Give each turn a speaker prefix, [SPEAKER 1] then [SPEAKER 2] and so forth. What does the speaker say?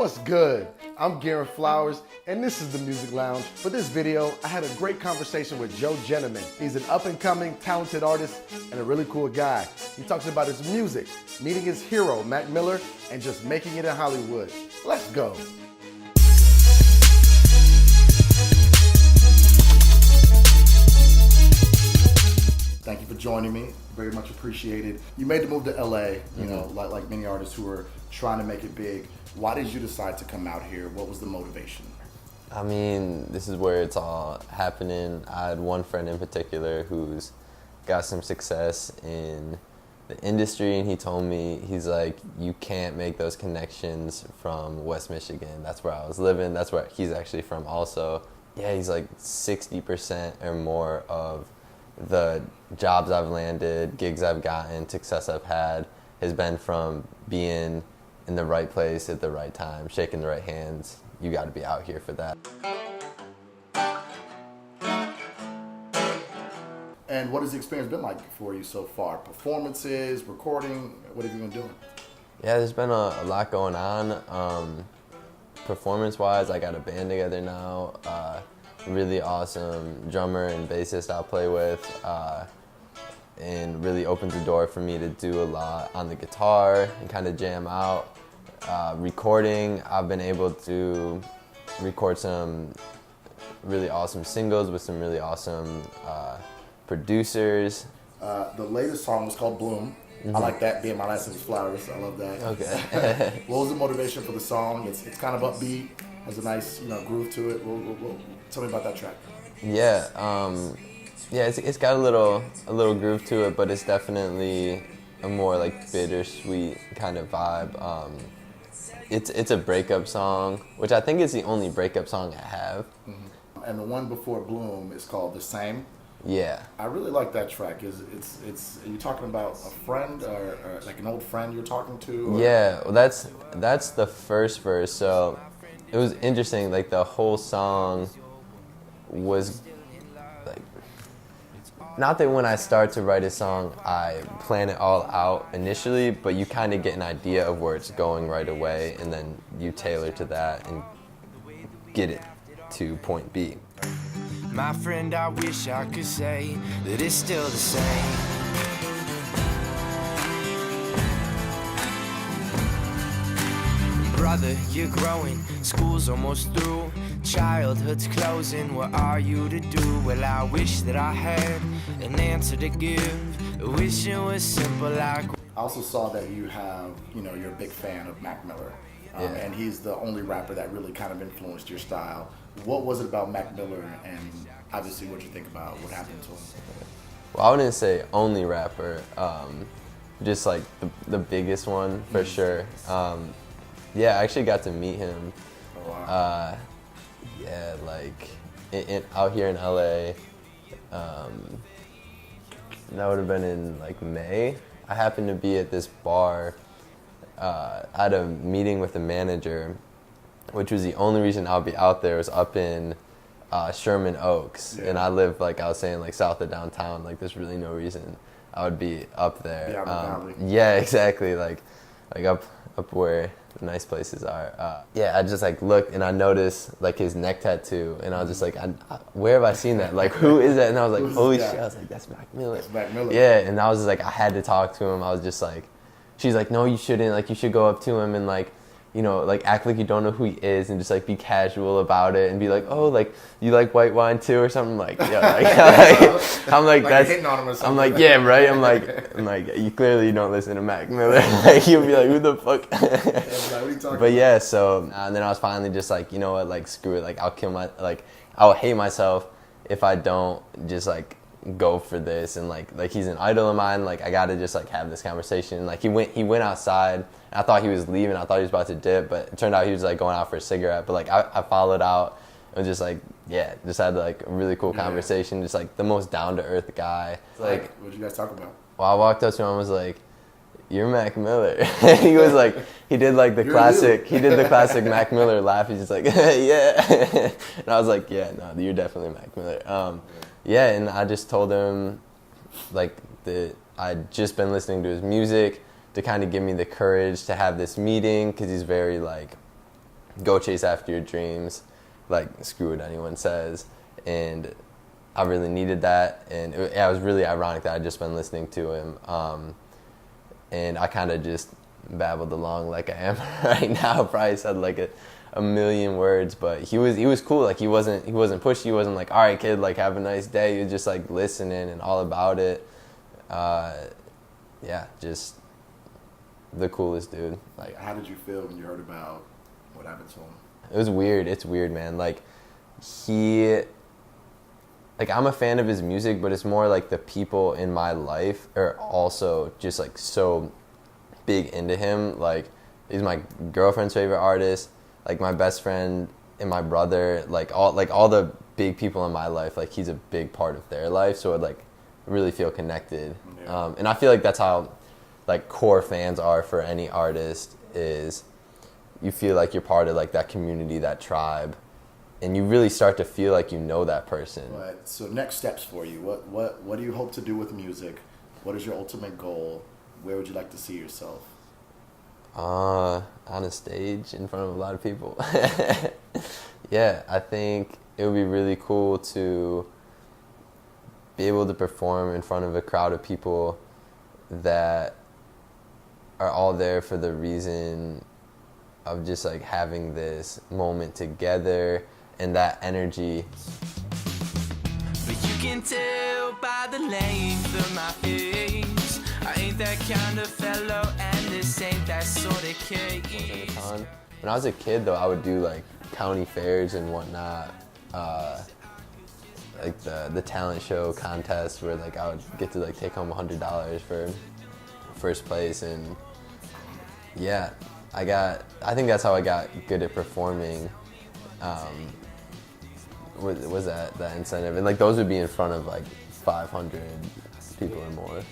[SPEAKER 1] What's good? I'm Garin Flowers, and this is the Music Lounge. For this video, I had a great conversation with Joe Jenneman. He's an up-and-coming, talented artist and a really cool guy. He talks about his music, meeting his hero, Mac Miller, and just making it in Hollywood. Let's go. Thank you for joining me. Very much appreciated. You made the move to LA, you know, like many artists who are trying to make it big. Why did you decide to come out here? What was the motivation?
[SPEAKER 2] I mean, this is where it's all happening. I had one friend in particular who's got some success in the industry, and he told me, he's like, you can't make those connections from West Michigan. That's where I was living. That's where he's actually from also. Yeah, he's like 60% or more of the jobs I've landed, gigs I've gotten, success I've had has been from being in the right place at the right time, shaking the right hands. You got to be out here for that.
[SPEAKER 1] And what has the experience been like for you so far? Performances, recording, what have you been doing?
[SPEAKER 2] Yeah, there's been a lot going on. Performance-wise, I got a band together now. Really awesome drummer and bassist I'll play with. And really opens the door for me to do a lot on the guitar and kind of jam out. Recording, I've been able to record some really awesome singles with some really awesome producers.
[SPEAKER 1] The latest song was called Bloom. I like that, being my last name is Flowers. I love that.
[SPEAKER 2] Okay.
[SPEAKER 1] What was the motivation for the song? It's kind of upbeat, has a nice groove to it. Tell me about that track.
[SPEAKER 2] Yeah, yeah, it's got a little groove to it, but it's definitely a more like bittersweet kind of vibe. It's a breakup song, which I think is the only breakup song I have.
[SPEAKER 1] Mm-hmm. And the one before Bloom is called The Same.
[SPEAKER 2] Yeah.
[SPEAKER 1] I really like that track. Are you talking about a friend or like an old friend you're talking to? Or?
[SPEAKER 2] Yeah, well that's the first verse. So it was interesting. Like the whole song was like, not that when I start to write a song, I plan it all out initially, but you kind of get an idea of where it's going right away, and then you tailor to that and get it to point B.
[SPEAKER 3] My friend, I wish I could say that it's still the same. Brother, you're growing, school's almost through, childhood's closing, what are you to do? Well, I wish that I had an answer to give, I wish it was simple like...
[SPEAKER 1] I also saw that you have, you're a big fan of Mac Miller, and he's the only rapper that really kind of influenced your style. What was it about Mac Miller, and obviously what you think about what happened to him?
[SPEAKER 2] Well, I wouldn't say only rapper, just like the biggest one for sure. Yeah, I actually got to meet him.
[SPEAKER 1] Oh, wow.
[SPEAKER 2] Yeah, like out here in LA. That would have been in like May. I happened to be at this bar. I had a meeting with the manager, which was the only reason I'll be out there. It was up in Sherman Oaks, and I live, like I was saying, like south of downtown. Like there's really no reason I would be up there. Yeah, exactly. Like up where the nice places are. Yeah, I just like looked and I noticed like his neck tattoo, and I was just like, where have I seen that? Like, who is that? And I was like, holy shit! I was like, that's Mac Miller.
[SPEAKER 1] That's Mac Miller.
[SPEAKER 2] Yeah, and I was just like, I had to talk to him. I was just like, she's like, no, you shouldn't. Like, you should go up to him and like, like act like you don't know who he is and just like be casual about it and be like, oh, like you like white wine too or something. Like, yeah, I'm like that's
[SPEAKER 1] hitting on him or something.
[SPEAKER 2] I'm like, yeah, right. I'm like, you clearly don't listen to Mac Miller. Like you'll be like, who the fuck?
[SPEAKER 1] What are you talking
[SPEAKER 2] but
[SPEAKER 1] about?
[SPEAKER 2] yeah, so and then I was finally just like, you know what, like screw it. Like I'll hate myself if I don't just like go for this, and like he's an idol of mine. Like I gotta just like have this conversation. Like he went outside. I thought he was leaving. I thought he was about to dip, but it turned out he was like going out for a cigarette. But like I followed out and just like, yeah, just had like a really cool conversation. Just like the most down to earth guy.
[SPEAKER 1] Like, what did you guys talk about?
[SPEAKER 2] Well, I walked up to him and was like, "You're Mac Miller." He was like, he did like the classic. He did the classic Mac Miller laugh. He's just like, yeah. And I was like, yeah, no, you're definitely Mac Miller. Yeah, and I just told him like that I'd just been listening to his music to kind of give me the courage to have this meeting, because he's very like go chase after your dreams, like screw what anyone says. And I really needed that, and it was really ironic that I'd just been listening to him, and I kind of just babbled along like I am right now. Probably said like a million words, but he was cool. Like he wasn't pushy. He wasn't like, all right, kid, like have a nice day. He was just like listening and all about it. Yeah, just the coolest dude.
[SPEAKER 1] Like, how did you feel when you heard about what happened to him?
[SPEAKER 2] It was weird. It's weird, man. Like I'm a fan of his music, but it's more like the people in my life are also just like so big into him. Like he's my girlfriend's favorite artist, like my best friend and my brother, like all the big people in my life, like he's a big part of their life, so it like really feel connected.
[SPEAKER 1] Yeah.
[SPEAKER 2] And I feel like that's how like core fans are for any artist, is you feel like you're part of like that community, that tribe, and you really start to feel like you know that person.
[SPEAKER 1] Right. So next steps for you. What do you hope to do with music? What is your ultimate goal? Where would you like to see yourself?
[SPEAKER 2] On a stage in front of a lot of people. Yeah, I think it would be really cool to be able to perform in front of a crowd of people that are all there for the reason of just like having this moment together and that energy.
[SPEAKER 3] But you can tell by the length of my face, I ain't that kind of fellow, and this ain't that sort of case.
[SPEAKER 2] When I was a kid though, I would do like county fairs and whatnot, like the talent show contest where like I would get to like take home $100 for first place. And yeah, I think that's how I got good at performing, was that incentive. And like those would be in front of like 500 people or more.